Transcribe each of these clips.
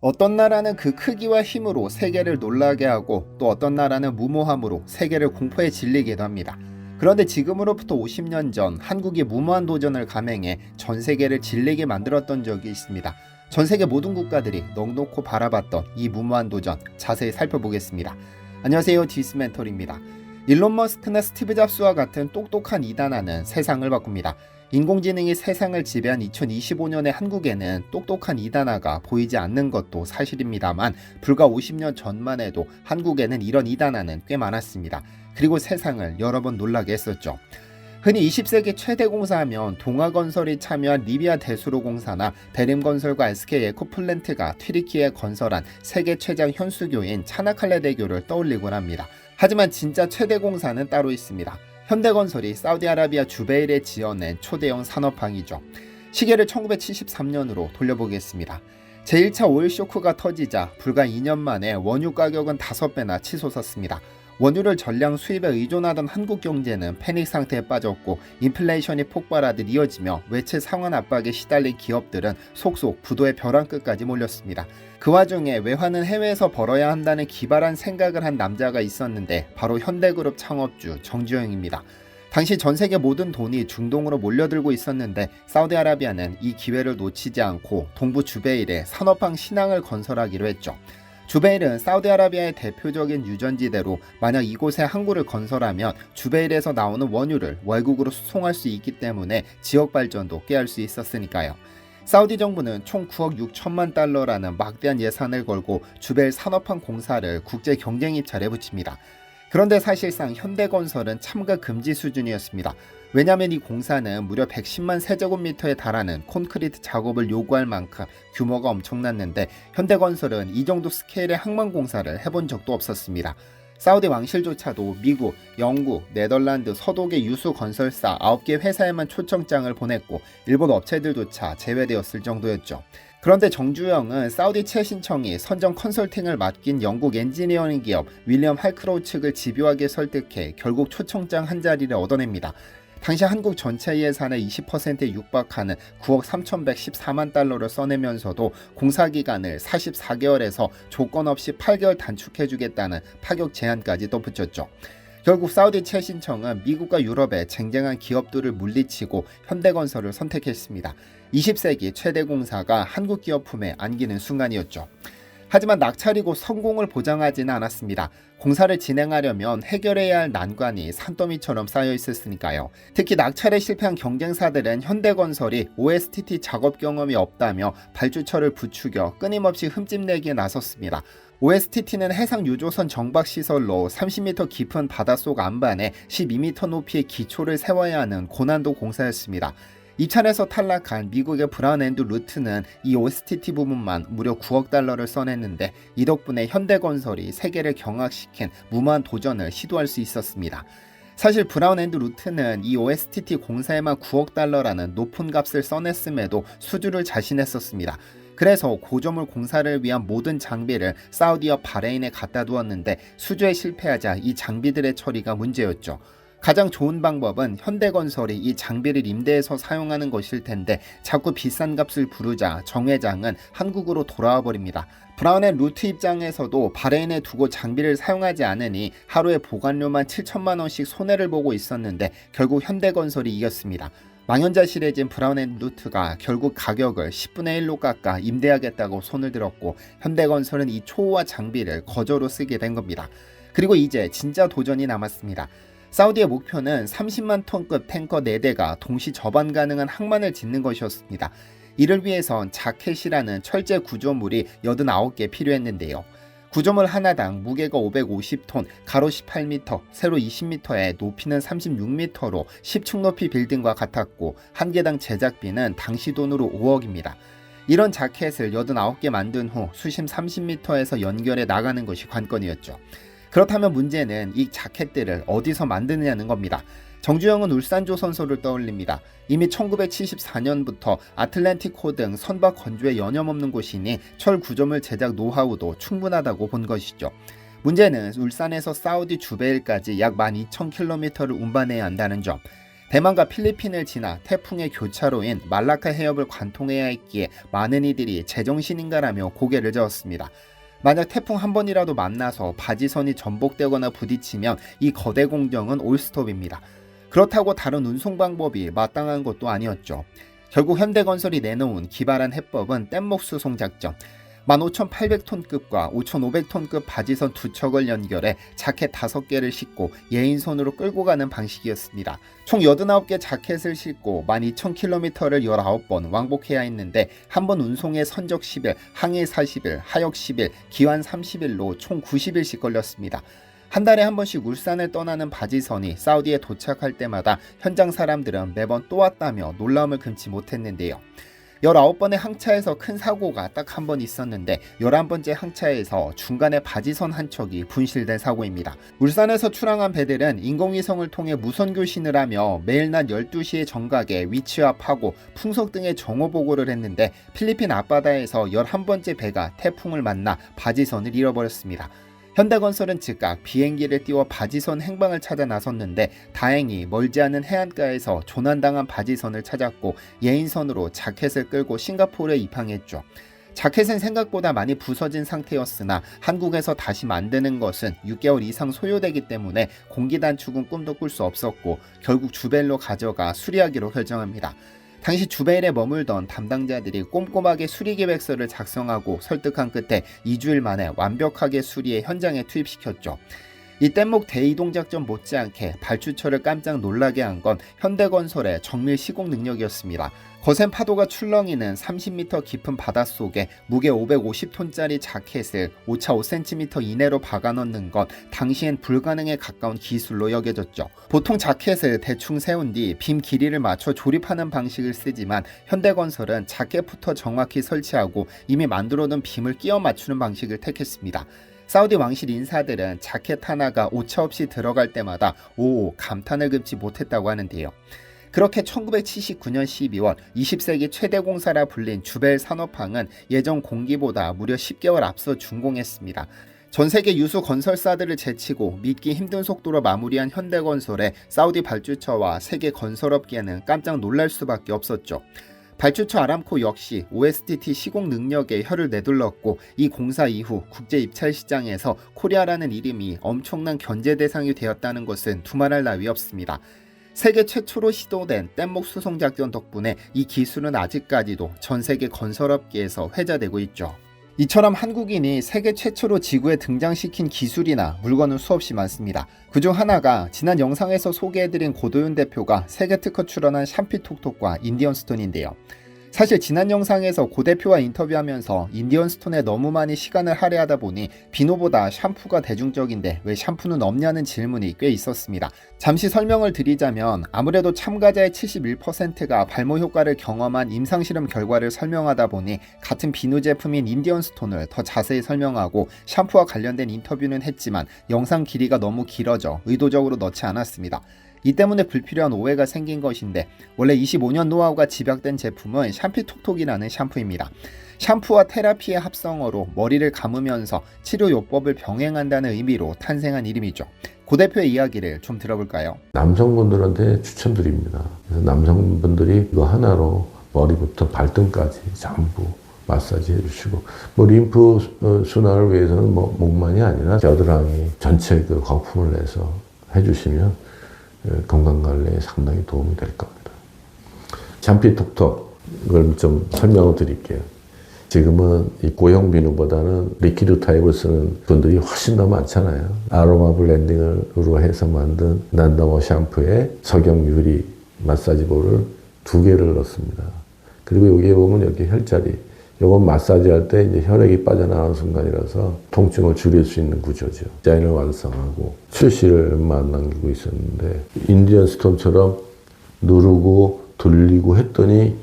어떤 나라는 그 크기와 힘으로 세계를 놀라게 하고 또 어떤 나라는 무모함으로 세계를 공포에 질리기도 합니다. 그런데 지금으로부터 50년 전 한국이 무모한 도전을 감행해 전 세계를 질리게 만들었던 적이 있습니다. 전 세계 모든 국가들이 넋놓고 바라봤던 이 무모한 도전 자세히 살펴보겠습니다. 안녕하세요, 디스멘털입니다. 일론 머스크나 스티브 잡스와 같은 똑똑한 이단아는 세상을 바꿉니다. 인공지능이 세상을 지배한 2025년의 한국에는 똑똑한 이단아가 보이지 않는 것도 사실입니다만 불과 50년 전만 해도 한국에는 이런 이단아는 꽤 많았습니다. 그리고 세상을 여러 번 놀라게 했었죠. 흔히 20세기 최대 공사하면 동아건설이 참여한 리비아 대수로공사나 대림건설과 SK 에코플랜트가 튀르키예에 건설한 세계 최장 현수교인 차나칼레 대교를 떠올리곤 합니다. 하지만 진짜 최대 공사는 따로 있습니다. 현대건설이 사우디아라비아 주베일에 지어낸 초대형 산업항이죠. 시계를 1973년으로 돌려보겠습니다. 제1차 오일 쇼크가 터지자 불과 2년 만에 원유 가격은 5배나 치솟았습니다. 원유를 전량 수입에 의존하던 한국 경제는 패닉 상태에 빠졌고 인플레이션이 폭발하듯 이어지며 외채 상환 압박에 시달린 기업들은 속속 부도의 벼랑 끝까지 몰렸습니다. 그 와중에 외환은 해외에서 벌어야 한다는 기발한 생각을 한 남자가 있었는데 바로 현대그룹 창업주 정주영입니다. 당시 전 세계 모든 돈이 중동으로 몰려들고 있었는데 사우디아라비아는 이 기회를 놓치지 않고 동부 주베일에 산업항 신항을 건설하기로 했죠. 주베일은 사우디아라비아의 대표적인 유전지대로 만약 이곳에 항구를 건설하면 주베일에서 나오는 원유를 외국으로 수송할 수 있기 때문에 지역 발전도 꾀할 수 있었으니까요. 사우디 정부는 총 9억 6천만 달러라는 막대한 예산을 걸고 주베일 산업항 공사를 국제 경쟁 입찰에 붙입니다. 그런데 사실상 현대건설은 참가 금지 수준이었습니다. 왜냐하면 이 공사는 무려 110만 세제곱미터에 달하는 콘크리트 작업을 요구할 만큼 규모가 엄청났는데 현대건설은 이 정도 스케일의 항만공사를 해본 적도 없었습니다. 사우디 왕실조차도 미국, 영국, 네덜란드, 서독의 유수 건설사 9개 회사에만 초청장을 보냈고 일본 업체들조차 제외되었을 정도였죠. 그런데 정주영은 사우디 최신청이 선정 컨설팅을 맡긴 영국 엔지니어링 기업 윌리엄 할크로우 측을 집요하게 설득해 결국 초청장 한 자리를 얻어냅니다. 당시 한국 전체 예산의 20%에 육박하는 9억 3,114만 달러를 써내면서도 공사기간을 44개월에서 조건 없이 8개월 단축해주겠다는 파격 제한까지 덧붙였죠. 결국 사우디 최신청은 미국과 유럽의 쟁쟁한 기업들을 물리치고 현대건설을 선택했습니다. 20세기 최대 공사가 한국 기업 품에 안기는 순간이었죠. 하지만 낙찰이고 성공을 보장하지는 않았습니다. 공사를 진행하려면 해결해야 할 난관이 산더미처럼 쌓여 있었으니까요. 특히 낙찰에 실패한 경쟁사들은 현대건설이 OSTT 작업 경험이 없다며 발주처를 부추겨 끊임없이 흠집내기에 나섰습니다. OSTT는 해상 유조선 정박 시설로 30m 깊은 바닷속 안반에 12m 높이의 기초를 세워야 하는 고난도 공사였습니다. 입찰에서 탈락한 미국의 브라운 앤드 루트는 이 OSTT 부분만 무려 9억 달러를 써냈는데 이 덕분에 현대건설이 세계를 경악시킨 무모한 도전을 시도할 수 있었습니다. 사실 브라운 앤드 루트는 이 OSTT 공사에만 9억 달러라는 높은 값을 써냈음에도 수주를 자신했었습니다. 그래서 고조물 공사를 위한 모든 장비를 사우디와 바레인에 갖다 두었는데 수주에 실패하자 이 장비들의 처리가 문제였죠. 가장 좋은 방법은 현대건설이 이 장비를 임대해서 사용하는 것일 텐데 자꾸 비싼 값을 부르자 정 회장은 한국으로 돌아와 버립니다. 브라운 앤 루트 입장에서도 바레인에 두고 장비를 사용하지 않으니 하루에 보관료만 7천만 원씩 손해를 보고 있었는데 결국 현대건설이 이겼습니다. 망연자실해진 브라운 앤 루트가 결국 가격을 10분의 1로 깎아 임대하겠다고 손을 들었고 현대건설은 이 초호화 장비를 거저로 쓰게 된 겁니다. 그리고 이제 진짜 도전이 남았습니다. 사우디의 목표는 30만 톤급 탱커 4대가 동시 접안 가능한 항만을 짓는 것이었습니다. 이를 위해선 자켓이라는 철제 구조물이 89개 필요했는데요. 구조물 하나당 무게가 550톤, 가로 18m, 세로 20m에 높이는 36m로 10층 높이 빌딩과 같았고 한 개당 제작비는 당시 돈으로 5억입니다. 이런 자켓을 89개 만든 후 수심 30m에서 연결해 나가는 것이 관건이었죠. 그렇다면 문제는 이 자켓들을 어디서 만드느냐는 겁니다. 정주영은 울산조선소를 떠올립니다. 이미 1974년부터 아틀랜티코 등 선박 건조에 여념없는 곳이니 철 구조물 제작 노하우도 충분하다고 본 것이죠. 문제는 울산에서 사우디 주베일까지 약 12,000km를 운반해야 한다는 점. 대만과 필리핀을 지나 태풍의 교차로인 말라카 해협을 관통해야 했기에 많은 이들이 제정신인가라며 고개를 저었습니다. 만약 태풍 한 번이라도 만나서 바지선이 전복되거나 부딪히면 이 거대 공정은 올스톱입니다. 그렇다고 다른 운송 방법이 마땅한 것도 아니었죠. 결국 현대건설이 내놓은 기발한 해법은 뗏목 수송 작전. 15,800톤급과 5,500톤급 바지선 2척을 연결해 자켓 5개를 싣고 예인선으로 끌고 가는 방식이었습니다. 총 89개 자켓을 싣고 12,000km를 19번 왕복해야 했는데 한 번 운송에 선적 10일, 항해 40일, 하역 10일, 기환 30일로 총 90일씩 걸렸습니다. 한 달에 한 번씩 울산을 떠나는 바지선이 사우디에 도착할 때마다 현장 사람들은 매번 또 왔다며 놀라움을 금치 못했는데요. 19번의 항차에서 큰 사고가 딱 한 번 있었는데 11번째 항차에서 중간에 바지선 한 척이 분실된 사고입니다. 울산에서 출항한 배들은 인공위성을 통해 무선 교신을 하며 매일 낮 12시의 정각에 위치와 파고, 풍속 등의 정오 보고를 했는데 필리핀 앞바다에서 11번째 배가 태풍을 만나 바지선을 잃어버렸습니다. 현대건설은 즉각 비행기를 띄워 바지선 행방을 찾아 나섰는데 다행히 멀지 않은 해안가에서 조난당한 바지선을 찾았고 예인선으로 자켓을 끌고 싱가포르에 입항했죠. 자켓은 생각보다 많이 부서진 상태였으나 한국에서 다시 만드는 것은 6개월 이상 소요되기 때문에 공기 단축은 꿈도 꿀 수 없었고 결국 주벨로 가져가 수리하기로 결정합니다. 당시 주벨에 머물던 담당자들이 꼼꼼하게 수리 계획서를 작성하고 설득한 끝에 2주일 만에 완벽하게 수리해 현장에 투입시켰죠. 이 뗏목 대이동작전 못지않게 발주처를 깜짝 놀라게 한 건 현대건설의 정밀 시공 능력이었습니다. 거센 파도가 출렁이는 30m 깊은 바닷속에 무게 550톤짜리 자켓을 오차 5cm 이내로 박아넣는 건 당시엔 불가능에 가까운 기술로 여겨졌죠. 보통 자켓을 대충 세운 뒤 빔 길이를 맞춰 조립하는 방식을 쓰지만 현대건설은 자켓부터 정확히 설치하고 이미 만들어둔 빔을 끼워 맞추는 방식을 택했습니다. 사우디 왕실 인사들은 자켓 하나가 오차 없이 들어갈 때마다 오 감탄을 금치 못했다고 하는데요. 그렇게 1979년 12월 20세기 최대 공사라 불린 주벨 산업항은 예정 공기보다 무려 10개월 앞서 준공했습니다. 전세계 유수 건설사들을 제치고 믿기 힘든 속도로 마무리한 현대건설의 사우디 발주처와 세계 건설업계는 깜짝 놀랄 수밖에 없었죠. 발주처 아람코 역시 OSTT 시공 능력에 혀를 내둘렀고 이 공사 이후 국제 입찰 시장에서 코리아라는 이름이 엄청난 견제 대상이 되었다는 것은 두말할 나위 없습니다. 세계 최초로 시도된 뗏목 수송 작전 덕분에 이 기술은 아직까지도 전 세계 건설업계에서 회자되고 있죠. 이처럼 한국인이 세계 최초로 지구에 등장시킨 기술이나 물건은 수없이 많습니다. 그중 하나가 지난 영상에서 소개해드린 고도윤 대표가 세계 특허 출원한 샴피톡톡과 인디언 스톤인데요. 사실 지난 영상에서 고 대표와 인터뷰하면서 인디언 스톤에 너무 많이 시간을 할애하다 보니 비누보다 샴푸가 대중적인데 왜 샴푸는 없냐는 질문이 꽤 있었습니다. 잠시 설명을 드리자면 아무래도 참가자의 71%가 발모 효과를 경험한 임상실험 결과를 설명하다 보니 같은 비누 제품인 인디언 스톤을 더 자세히 설명하고 샴푸와 관련된 인터뷰는 했지만 영상 길이가 너무 길어져 의도적으로 넣지 않았습니다. 이 때문에 불필요한 오해가 생긴 것인데 원래 25년 노하우가 집약된 제품은 샴피톡톡이라는 샴푸입니다. 샴푸와 테라피의 합성어로 머리를 감으면서 치료 요법을 병행한다는 의미로 탄생한 이름이죠. 고 대표의 이야기를 좀 들어볼까요? 남성분들한테 추천드립니다. 그래서 남성분들이 이거 하나로 머리부터 발등까지 전부 마사지 해주시고 림프 순환을 위해서는 목만이 아니라 겨드랑이 전체 그 거품을 내서 해주시면 건강관리에 상당히 도움이 될 겁니다. 샴피톡톡을 좀 설명을 드릴게요. 지금은 이 고형 비누보다는 리퀴드 타입을 쓰는 분들이 훨씬 더 많잖아요. 아로마 블렌딩으로 해서 만든 난다워 샴푸에 석영 유리 마사지볼을 2개를 넣습니다. 그리고 여기에 보면 여기 혈자리, 이건 마사지 할 때 이제 혈액이 빠져나가는 순간이라서 통증을 줄일 수 있는 구조죠. 디자인을 완성하고 출시를만 남기고 있었는데 인디언 스톤처럼 누르고 돌리고 했더니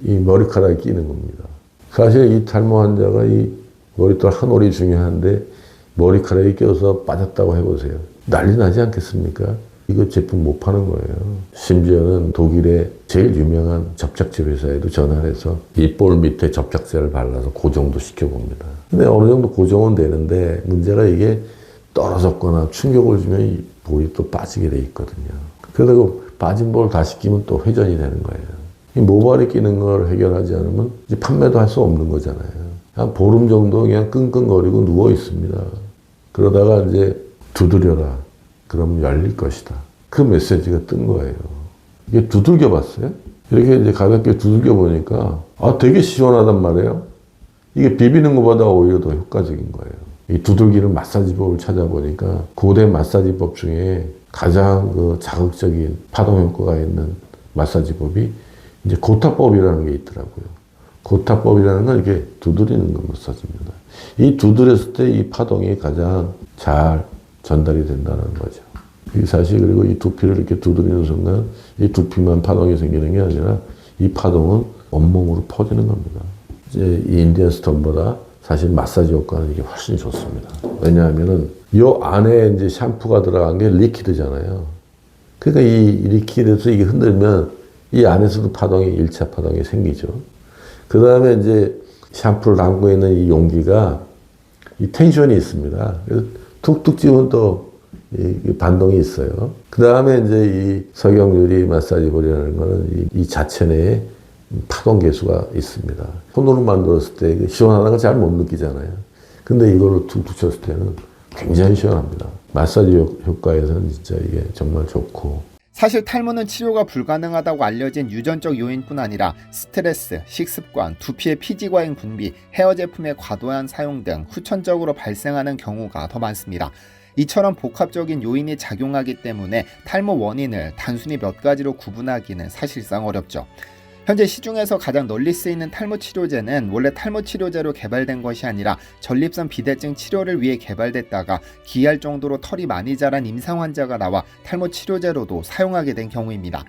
이 머리카락이 끼는 겁니다. 사실 이 탈모 환자가 이 머리털 한 올이 중요한데 머리카락이 껴서 빠졌다고 해보세요. 난리 나지 않겠습니까? 이거 제품 못 파는 거예요. 심지어는 독일의 제일 유명한 접착제 회사에도 전화를 해서 이 볼 밑에 접착제를 발라서 고정도 시켜봅니다. 근데 어느 정도 고정은 되는데 문제가 이게 떨어졌거나 충격을 주면 이 볼이 또 빠지게 돼 있거든요. 그러다가 빠진 볼 다시 끼면 또 회전이 되는 거예요. 이 모발이 끼는 걸 해결하지 않으면 이제 판매도 할 수 없는 거잖아요. 한 보름 정도 그냥 끙끙거리고 누워 있습니다. 그러다가 이제 두드려라. 그러면 열릴 것이다. 그 메시지가 뜬 거예요. 이게 두들겨 봤어요. 이렇게 이제 가볍게 두들겨 보니까 되게 시원하단 말이에요. 이게 비비는 것보다 오히려 더 효과적인 거예요. 이 두들기는 마사지법을 찾아보니까 고대 마사지법 중에 가장 그 자극적인 파동 효과가 있는 마사지법이 이제 고타법이라는 게 있더라고요. 고타법이라는 건 이렇게 두드리는 거 마사지입니다. 이 두드렸을 때 이 파동이 가장 잘 전달이 된다는 거죠. 사실 그리고 이 두피를 이렇게 두드리는 순간 이 두피만 파동이 생기는 게 아니라 이 파동은 온몸으로 퍼지는 겁니다. 이제 이 인디언 스톤보다 사실 마사지 효과는 이게 훨씬 좋습니다. 왜냐하면은 이 안에 이제 샴푸가 들어간 게 리퀴드잖아요. 그러니까 이 리퀴드에서 이게 흔들면 이 안에서도 파동이 1차 파동이 생기죠. 그 다음에 이제 샴푸를 담고 있는 이 용기가 이 텐션이 있습니다. 그래서 툭툭 치면 또 이 반동이 있어요. 그 다음에 이제 이 석영유리 마사지볼이라는 거는 이 자체 내에 파동 계수가 있습니다. 손으로 만들었을 때 시원하다는 걸 잘 못 느끼잖아요. 근데 이걸로 툭툭 쳤을 때는 굉장히 시원합니다. 마사지 효과에서는 진짜 이게 정말 좋고. 사실 탈모는 치료가 불가능하다고 알려진 유전적 요인뿐 아니라 스트레스, 식습관, 두피의 피지과잉 분비, 헤어 제품의 과도한 사용 등 후천적으로 발생하는 경우가 더 많습니다. 이처럼 복합적인 요인이 작용하기 때문에 탈모 원인을 단순히 몇 가지로 구분하기는 사실상 어렵죠. 현재 시중에서 가장 널리 쓰이는 탈모 치료제는 원래 탈모 치료제로 개발된 것이 아니라 전립선 비대증 치료를 위해 개발됐다가 기할 정도로 털이 많이 자란 임상 환자가 나와 탈모 치료제로도 사용하게 된 경우입니다.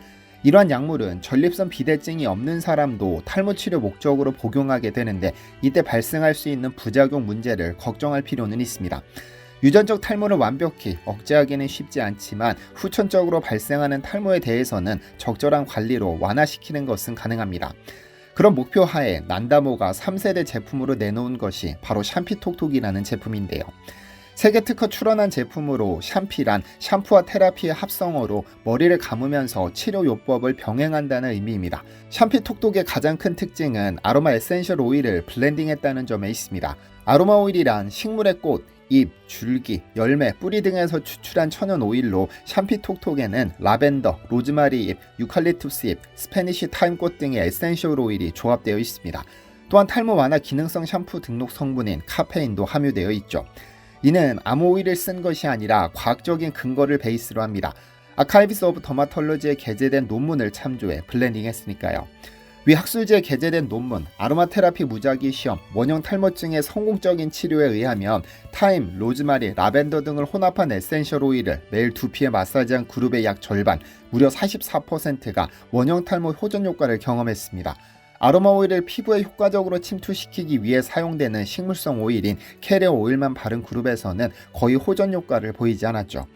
이러한 약물은 전립선 비대증이 없는 사람도 탈모 치료 목적으로 복용하게 되는데 이때 발생할 수 있는 부작용 문제를 걱정할 필요는 있습니다. 유전적 탈모를 완벽히 억제하기는 쉽지 않지만 후천적으로 발생하는 탈모에 대해서는 적절한 관리로 완화시키는 것은 가능합니다. 그런 목표 하에 난다모가 3세대 제품으로 내놓은 것이 바로 샴피톡톡이라는 제품인데요. 세계 특허 출원한 제품으로 샴피란 샴푸와 테라피의 합성어로 머리를 감으면서 치료 요법을 병행한다는 의미입니다. 샴피톡톡의 가장 큰 특징은 아로마 에센셜 오일을 블렌딩했다는 점에 있습니다. 아로마 오일이란 식물의 꽃, 잎, 줄기, 열매, 뿌리 등에서 추출한 천연 오일로 샴피톡톡에는 라벤더, 로즈마리 잎, 유칼립투스 잎, 스페니쉬 타임꽃 등의 에센셜 오일이 조합되어 있습니다. 또한 탈모 완화 기능성 샴푸 등록 성분인 카페인도 함유되어 있죠. 이는 아무 오일을 쓴 것이 아니라 과학적인 근거를 베이스로 합니다. 아카이브스 오브 더마톨로지에 게재된 논문을 참조해 블렌딩했으니까요. 위 학술지에 게재된 논문 아로마 테라피 무작위 시험 원형 탈모증의 성공적인 치료에 의하면 타임, 로즈마리, 라벤더 등을 혼합한 에센셜 오일을 매일 두피에 마사지한 그룹의 약 절반, 무려 44%가 원형 탈모 호전 효과를 경험했습니다. 아로마 오일을 피부에 효과적으로 침투시키기 위해 사용되는 식물성 오일인 캐리어 오일만 바른 그룹에서는 거의 호전 효과를 보이지 않았죠.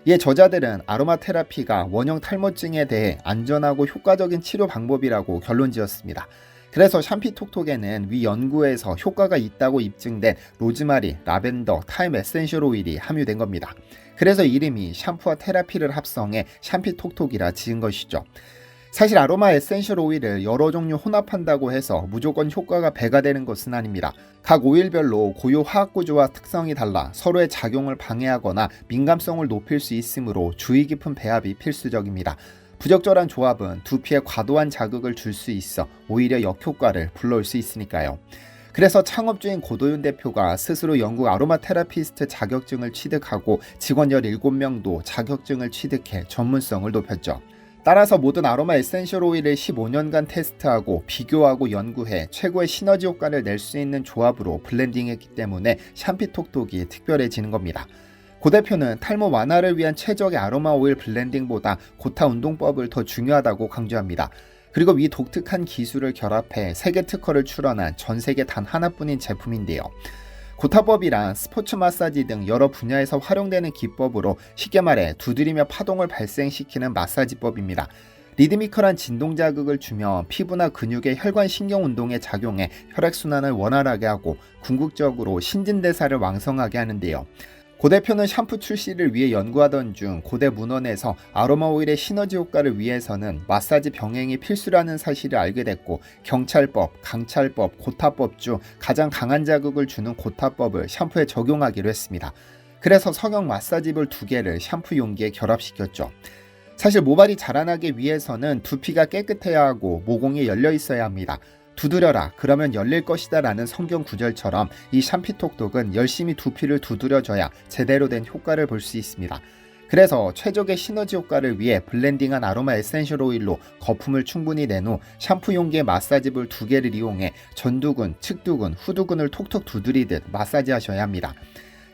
이에 저자들은 아로마 테라피가 원형 탈모증에 대해 안전하고 효과적인 치료 방법이라고 결론지었습니다. 그래서 샴피톡톡에는 위 연구에서 효과가 있다고 입증된 로즈마리, 라벤더, 타임 에센셜 오일이 함유된 겁니다. 그래서 이름이 샴푸와 테라피를 합성해 샴피톡톡이라 지은 것이죠. 사실 아로마 에센셜 오일을 여러 종류 혼합한다고 해서 무조건 효과가 배가 되는 것은 아닙니다. 각 오일별로 고유 화학 구조와 특성이 달라 서로의 작용을 방해하거나 민감성을 높일 수 있으므로 주의 깊은 배합이 필수적입니다. 부적절한 조합은 두피에 과도한 자극을 줄 수 있어 오히려 역효과를 불러올 수 있으니까요. 그래서 창업주인 고도윤 대표가 스스로 영국 아로마 테라피스트 자격증을 취득하고 직원 17명도 자격증을 취득해 전문성을 높였죠. 따라서 모든 아로마 에센셜 오일을 15년간 테스트하고 비교하고 연구해 최고의 시너지 효과를 낼 수 있는 조합으로 블렌딩했기 때문에 샴피톡톡이 특별해지는 겁니다. 고 대표는 탈모 완화를 위한 최적의 아로마 오일 블렌딩보다 고타 운동법을 더 중요하다고 강조합니다. 그리고 이 독특한 기술을 결합해 세계 특허를 출원한 전 세계 단 하나뿐인 제품인데요. 고타법이란 스포츠 마사지 등 여러 분야에서 활용되는 기법으로 쉽게 말해 두드리며 파동을 발생시키는 마사지법입니다. 리드미컬한 진동 자극을 주며 피부나 근육의 혈관 신경 운동에 작용해 혈액순환을 원활하게 하고 궁극적으로 신진대사를 왕성하게 하는데요. 고 대표는 샴푸 출시를 위해 연구하던 중 고대 문헌에서 아로마 오일의 시너지 효과를 위해서는 마사지 병행이 필수라는 사실을 알게 됐고, 경찰법, 강찰법, 고타법 중 가장 강한 자극을 주는 고타법을 샴푸에 적용하기로 했습니다. 그래서 성형 마사지볼 2개를 샴푸 용기에 결합시켰죠. 사실 모발이 자라나기 위해서는 두피가 깨끗해야 하고 모공이 열려 있어야 합니다. 두드려라 그러면 열릴 것이다 라는 성경 구절처럼 이 샴피톡톡은 열심히 두피를 두드려줘야 제대로 된 효과를 볼 수 있습니다. 그래서 최적의 시너지 효과를 위해 블렌딩한 아로마 에센셜 오일로 거품을 충분히 낸 후 샴푸 용기에 마사지볼 2개를 이용해 전두근, 측두근, 후두근을 톡톡 두드리듯 마사지 하셔야 합니다.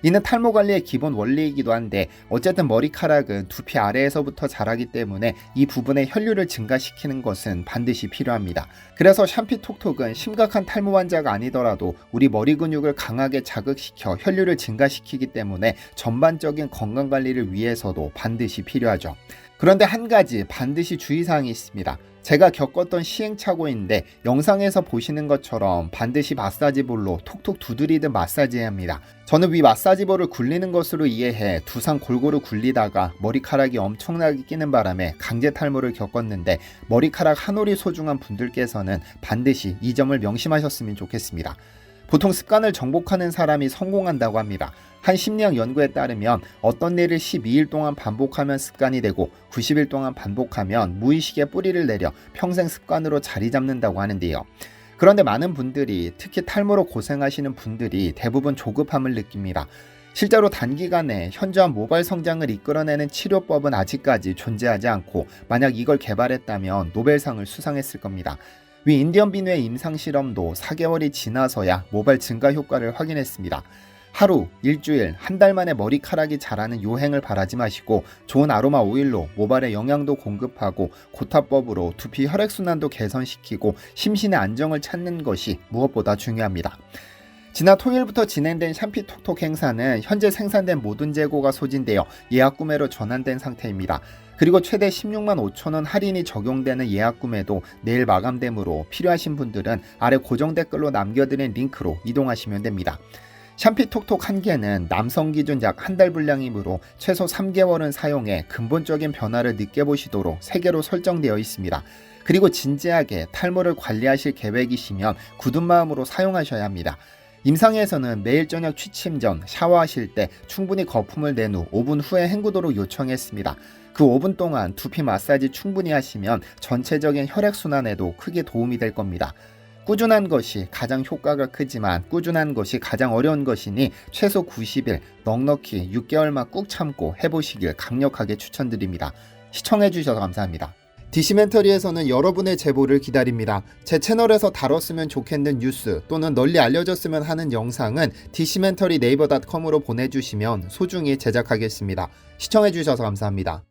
이는 탈모 관리의 기본 원리이기도 한데, 어쨌든 머리카락은 두피 아래에서부터 자라기 때문에 이 부분의 혈류를 증가시키는 것은 반드시 필요합니다. 그래서 샴피톡톡은 심각한 탈모 환자가 아니더라도 우리 머리 근육을 강하게 자극시켜 혈류를 증가시키기 때문에 전반적인 건강관리를 위해서도 반드시 필요하죠. 그런데 한 가지 반드시 주의사항이 있습니다. 제가 겪었던 시행착오인데, 영상에서 보시는 것처럼 반드시 마사지볼로 톡톡 두드리듯 마사지해야 합니다. 저는 위 마사지볼을 굴리는 것으로 이해해 두상 골고루 굴리다가 머리카락이 엄청나게 끼는 바람에 강제 탈모를 겪었는데, 머리카락 한 올이 소중한 분들께서는 반드시 이 점을 명심하셨으면 좋겠습니다. 보통 습관을 정복하는 사람이 성공한다고 합니다. 한 심리학 연구에 따르면 어떤 일을 12일 동안 반복하면 습관이 되고 90일 동안 반복하면 무의식의 뿌리를 내려 평생 습관으로 자리 잡는다고 하는데요. 그런데 많은 분들이, 특히 탈모로 고생하시는 분들이 대부분 조급함을 느낍니다. 실제로 단기간에 현저한 모발 성장을 이끌어내는 치료법은 아직까지 존재하지 않고, 만약 이걸 개발했다면 노벨상을 수상했을 겁니다. 위 인디언 비누의 임상 실험도 4개월이 지나서야 모발 증가 효과를 확인했습니다. 하루, 일주일, 한 달 만에 머리카락이 자라는 요행을 바라지 마시고 좋은 아로마 오일로 모발에 영양도 공급하고 고타법으로 두피 혈액순환도 개선시키고 심신의 안정을 찾는 것이 무엇보다 중요합니다. 지난 토요일부터 진행된 샴피톡톡 행사는 현재 생산된 모든 재고가 소진되어 예약 구매로 전환된 상태입니다. 그리고 최대 16만 5천 원 할인이 적용되는 예약 구매도 내일 마감되므로 필요하신 분들은 아래 고정 댓글로 남겨드린 링크로 이동하시면 됩니다. 샴피톡톡 한 개는 남성 기준 약 한 달 분량이므로 최소 3개월은 사용해 근본적인 변화를 느껴보시도록 3개로 설정되어 있습니다. 그리고 진지하게 탈모를 관리하실 계획이시면 굳은 마음으로 사용하셔야 합니다. 임상에서는 매일 저녁 취침 전 샤워하실 때 충분히 거품을 낸 후 5분 후에 헹구도록 요청했습니다. 그 5분 동안 두피 마사지 충분히 하시면 전체적인 혈액순환에도 크게 도움이 될 겁니다. 꾸준한 것이 가장 효과가 크지만 꾸준한 것이 가장 어려운 것이니 최소 90일, 넉넉히 6개월만 꾹 참고 해보시길 강력하게 추천드립니다. 시청해주셔서 감사합니다. 디시멘터리에서는 여러분의 제보를 기다립니다. 제 채널에서 다뤘으면 좋겠는 뉴스 또는 널리 알려졌으면 하는 영상은 디시멘터리 네이버.com으로 보내주시면 소중히 제작하겠습니다. 시청해주셔서 감사합니다.